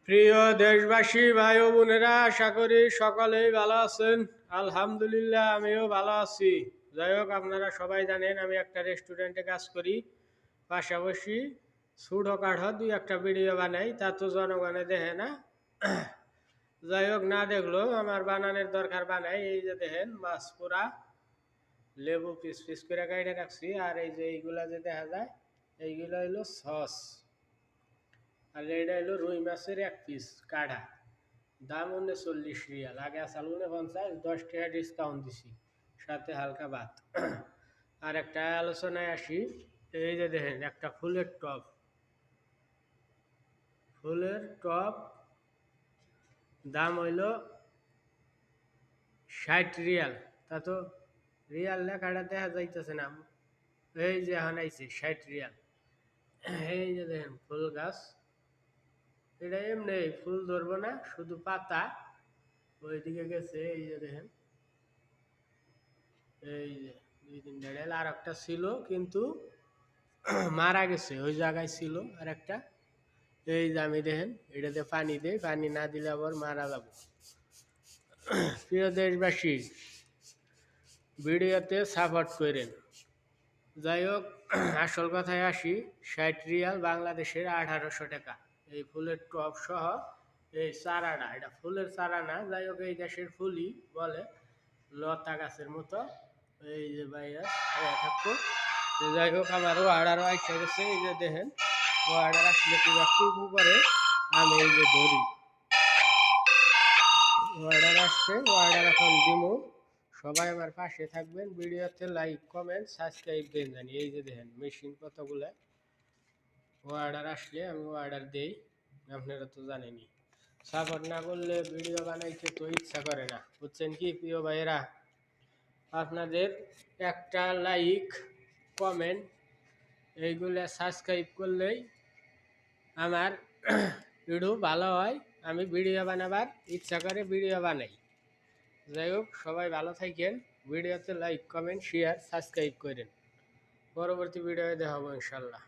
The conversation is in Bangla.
প্রিয় দেশবাসী ভাই ও বোনেরা, আশা করি সকলেই ভালো আছেন। আলহামদুলিল্লাহ, আমিও ভালো আছি। যাই হোক, আপনারা সবাই জানেন আমি একটা রেস্টুরেন্টে কাজ করি, পাশাপাশি ছোটখাটো দুই একটা ভিডিও বানাই, তা তো জনগণে দেখে না। যাই হোক, না দেখলেও আমার বানানোর দরকার বানাই। এই যে দেখেন, মাছ পোড়া, লেবু পিস পিস করে কাটে রাখছি, আর এই যে এইগুলা যে দেখা যায়, এইগুলো হইলো সস, আর এটা হলো রুই মাছের এক পিস কাঠা। দাম 39 রিয়াল, আগে আসল 49, 10 টাকা ডিসকাউন্ট দিছি, সাথে হালকা ভাত। আর একটা আলোচনায় আসি। এই যে দেখেন, একটা ফুলের টপ দাম হইল 60 রিয়াল। তা তো রিয়াল লেখাটা দেখা যাইতেছে না। এই যে এখন আইছে 60 রিয়াল। এই যে দেখেন ফুল গাছ, এটা এমনি ফুল ধরবো না, শুধু পাতা ওইদিকে গেছে। এই যে দেখেন, এই যে 2-3 রিয়াল। আর একটা ছিল কিন্তু মারা গেছে, ওই জায়গায় ছিল আর একটা। এই যে আমি দেখেন, এটাতে পানি দেয়, পানি না দিলে আবার মারা যাবো। প্রিয় দেশবাসী, ভিডিওতে সাপোর্ট করেন। যাই হোক, আসল কথায় আসি। 60 রিয়াল বাংলাদেশের 1800 টাকা। এই ফুলের টপ সহ এই চারাটা, এটা ফুলের চারা না, যাই হোক এই দেশের ফুলই বলে, লতা গাছের মতো। এই যে ভাইয়া থাকতো। যাই হোক, আমারও অর্ডারও আসে গেছে। এই যে দেখেন, অর্ডার আসলে পুরো টুকু করে আমি এই যে ধরি। অর্ডার আসছে, অর্ডার এখন দিমু। সবাই আমার পাশে থাকবেন, ভিডিওতে লাইক কমেন্ট সাবস্ক্রাইব দেন জানি। এই যে দেখেন মেশিন কতগুলো। অর্ডার আসলে আমি অর্ডার দেই, আপনারা তো জানেনই। সাপোর্ট না করলে ভিডিও বানাইতে তো ইচ্ছা করে না, বুঝছেন কি প্রিয় ভাইয়েরা। আপনাদের একটা লাইক কমেন্ট এইগুলো সাবস্ক্রাইব করলেই আমার ভিডিও ভালো হয়, আমি ভিডিও বানাবার ইচ্ছা করে ভিডিও বানাই। যাই হোক, সবাই ভালো থাকেন। ভিডিওতে লাইক কমেন্ট শেয়ার সাবস্ক্রাইব করেন। পরবর্তী ভিডিওতে দেখা হবে ইনশাল্লাহ।